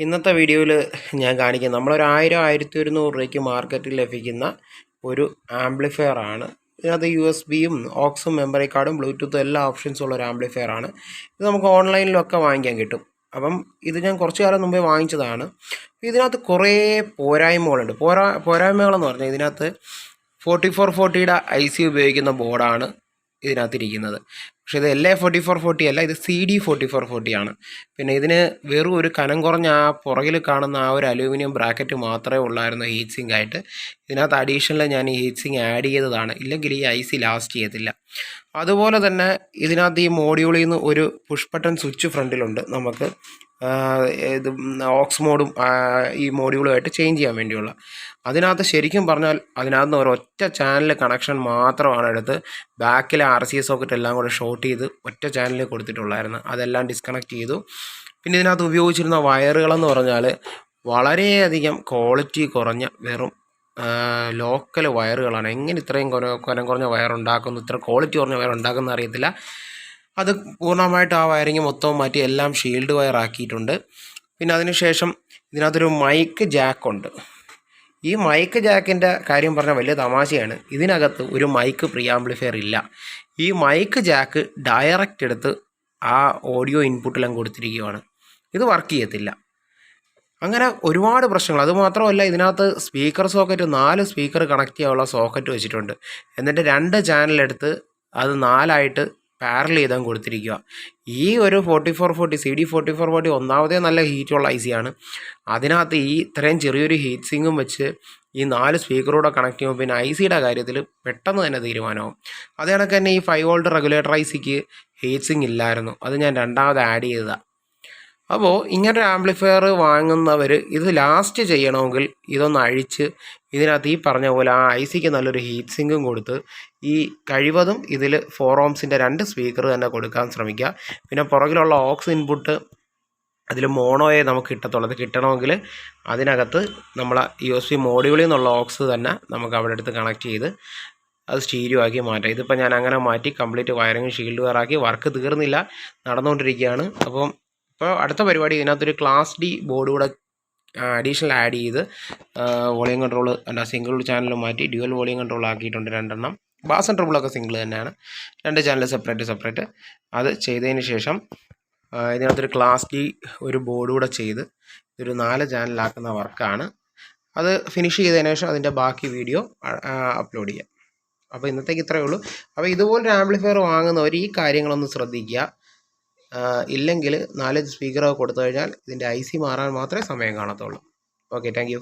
ഇന്നത്തെ വീഡിയോയിൽ ഞാൻ കാണിക്കുന്നത് നമ്മളൊരു 1000-1100 രൂപയ്ക്ക് മാർക്കറ്റിൽ ലഭിക്കുന്ന ഒരു ആംപ്ലിഫയർ ആണ്. ഇതിനകത്ത് USB-യും ഓക്സും മെമ്മറി കാർഡും ബ്ലൂടൂത്തും എല്ലാ ഓപ്ഷൻസും ഉള്ള ഒരു ആംപ്ലിഫയർ ആണ്. ഇത് നമുക്ക് ഓൺലൈനിലൊക്കെ വാങ്ങിക്കാൻ കിട്ടും. അപ്പം ഇത് ഞാൻ കുറച്ച് കാലം മുമ്പേ വാങ്ങിച്ചതാണ്. ഇതിനകത്ത് കുറേ പോരായ്മകളുണ്ട്. പോരായ്മകളെന്ന് പറഞ്ഞാൽ ഇതിനകത്ത് 4440 IC ഉപയോഗിക്കുന്ന ബോർഡാണ് ഇതിനകത്തിരിക്കുന്നത്. പക്ഷേ ഇത് LA4440 അല്ല, ഇത് CD4440 ആണ്. പിന്നെ ഇതിന് വെറും ഒരു കനം കുറഞ്ഞ ആ പുറകിൽ കാണുന്ന ആ ഒരു അലൂമിനിയം ബ്രാക്കറ്റ് മാത്രമേ ഉള്ളായിരുന്നു ഹീറ്റ് സിങ്ക് ആയിട്ട്. ഇതിനകത്ത് അഡീഷണൽ ഞാൻ ഈ ഹീറ്റ് സിങ്ക് ആഡ് ചെയ്തതാണ്, ഇല്ലെങ്കിൽ ഈ IC ലാസ്റ്റ് ചെയ്യത്തില്ല. അതുപോലെ തന്നെ ഇതിനകത്ത് ഈ മോഡ്യൂളിൽ നിന്ന് ഒരു പുഷ് ബട്ടൺ സ്വിച്ച് ഫ്രണ്ടിലുണ്ട്. നമുക്ക് ഇത് ഓക്സ് മോഡും ഈ മോഡ്യൂളുമായിട്ട് ചേഞ്ച് ചെയ്യാൻ വേണ്ടിയുള്ള. അതിനകത്ത് ശരിക്കും പറഞ്ഞാൽ അതിനകത്ത് ഒരൊറ്റ ചാനൽ കണക്ഷൻ മാത്രമാണ് എടുത്ത് ബാക്കിലെ RCA സോക്കറ്റ് എല്ലാം കൂടെ ഷോർട്ട് ചെയ്ത് ഒറ്റ ചാനലിൽ കൊടുത്തിട്ടുള്ളായിരുന്നു. അതെല്ലാം ഡിസ്കണക്ട് ചെയ്തു. പിന്നെ ഇതിനകത്ത് ഉപയോഗിച്ചിരുന്ന വയറുകളെന്ന് പറഞ്ഞാൽ വളരെയധികം ക്വാളിറ്റി കുറഞ്ഞ വെറും ലോക്കൽ വയറുകളാണ്. എങ്ങനെ ഇത്രയും കനം കുറഞ്ഞ വയറുണ്ടാക്കുന്നു, ഇത്ര ക്വാളിറ്റി കുറഞ്ഞ വയറുണ്ടാക്കുന്ന അറിയത്തില്ല. അത് പൂർണ്ണമായിട്ട് ആ വയറിങ് മൊത്തവും മാറ്റി എല്ലാം ഷീൽഡ് വയർ ആക്കിയിട്ടുണ്ട്. പിന്നെ അതിനുശേഷം ഇതിനകത്തൊരു മൈക്ക് ജാക്കുണ്ട്. ഈ മൈക്ക് ജാക്കിൻ്റെ കാര്യം പറഞ്ഞാൽ വലിയ തമാശയാണ്. ഇതിനകത്ത് ഒരു മൈക്ക് പ്രീ ആംപ്ലിഫയർ ഇല്ല. ഈ മൈക്ക് ജാക്ക് ഡയറക്റ്റ് എടുത്ത് ആ ഓഡിയോ ഇൻപുട്ടിലും കൊടുത്തിരിക്കുകയാണ്. ഇത് വർക്ക് ചെയ്യത്തില്ല. അങ്ങനെ ഒരുപാട് പ്രശ്നങ്ങൾ. അതുമാത്രമല്ല, ഇതിനകത്ത് സ്പീക്കർ സോക്കറ്റ് 4 സ്പീക്കർ കണക്ട് ചെയ്യാനുള്ള സോക്കറ്റ് വെച്ചിട്ടുണ്ട്. എന്നിട്ട് 2 ചാനലെടുത്ത് അത് 4ആയിട്ട് പാരൽ ചെയ്താൽ കൊടുത്തിരിക്കുക. ഈ ഒരു 4440 CD4440 ഒന്നാമതേ നല്ല ഹീറ്റുള്ള IC ആണ്. അതിനകത്ത് ഈ ഇത്രയും ചെറിയൊരു ഹീറ്റ് സിങ്കും വെച്ച് ഈ 4 സ്പീക്കറൂടെ കണക്ട് ചെയ്യുമ്പോൾ പിന്നെ ICയുടെ കാര്യത്തിൽ പെട്ടെന്ന് തന്നെ തീരുമാനമാവും. അതേ കണക്ക് തന്നെ ഈ 5 വോൾട്ട് റെഗുലേറ്റർ ICക്ക് ഹീറ്റ് സിങ്ക് ഇല്ലായിരുന്നു. അത് ഞാൻ രണ്ടാമത് ആഡ് ചെയ്തതാണ്. അപ്പോൾ ഇങ്ങനൊരു ആംപ്ലിഫയർ വാങ്ങുന്നവർ ഇത് ലാസ്റ്റ് ചെയ്യണമെങ്കിൽ ഇതൊന്ന് അഴിച്ച് ഇതിനകത്ത് ഈ പറഞ്ഞ പോലെ ആ ICക്ക് നല്ലൊരു ഹീറ്റ് സിങ്കും കൊടുത്ത് ഈ കഴിവതും ഇതിൽ 4 ohmsൻ്റെ 2 സ്പീക്കർ തന്നെ കൊടുക്കാൻ ശ്രമിക്കുക. പിന്നെ പുറകിലുള്ള ഓക്സ് ഇൻപുട്ട് അതിൽ മോണോയെ നമുക്ക് കിട്ടത്തുള്ളൂ. അത് കിട്ടണമെങ്കിൽ അതിനകത്ത് നമ്മൾ USB മോഡ്യൂളിൽ നിന്നുള്ള ഓക്സ് തന്നെ നമുക്ക് അവിടെ എടുത്ത് കണക്ട് ചെയ്ത് അത് സ്റ്റീരിയോ ആക്കി മാറ്റാം. ഇതിപ്പോൾ ഞാൻ അങ്ങനെ മാറ്റി കംപ്ലീറ്റ് വയറിങ് ഷീൽഡ് വയറാക്കി. വർക്ക് തീർന്നില്ല, നടന്നുകൊണ്ടിരിക്കുകയാണ്. അപ്പം ഇപ്പോൾ അടുത്ത പരിപാടി ഇതിനകത്തൊരു ക്ലാസ് D ബോർഡ് കൂടെ അഡീഷണൽ ആഡ് ചെയ്ത് വോളിയം കൺട്രോൾ അല്ല സിംഗിൾ ചാനൽ മാറ്റി ഡ്യുവൽ വോളിയം കൺട്രോൾ ആക്കിയിട്ടുണ്ട്. 2 എണ്ണം. ബാസ് ആൻഡ് ട്രിബിളൊക്കെ സിംഗിൾ തന്നെയാണ്. 2 ചാനൽ സെപ്പറേറ്റ് അത് ചെയ്തതിന് ശേഷം ഇതിനകത്തൊരു ക്ലാസ് D ഒരു ബോർഡ് കൂടെ ചെയ്ത് ഒരു 4 ചാനലാക്കുന്ന വർക്കാണ്. അത് ഫിനിഷ് ചെയ്തതിന് ശേഷം അതിൻ്റെ ബാക്കി വീഡിയോ അപ്ലോഡ് ചെയ്യാം. അപ്പോൾ ഇന്നത്തേക്ക് ഇത്രയേ ഉള്ളൂ. അപ്പോൾ ഇതുപോലൊരു ആംപ്ലിഫയർ വാങ്ങുന്നവർ ഈ കാര്യങ്ങളൊന്ന് ശ്രദ്ധിക്കുക. ഇല്ലെങ്കിൽ 4 സ്പീക്കറൊക്കെ കൊടുത്തു കഴിഞ്ഞാൽ ഇതിൻ്റെ IC മാറാൻ മാത്രമേ സമയം കാണത്തുള്ളൂ. Okay, thank you.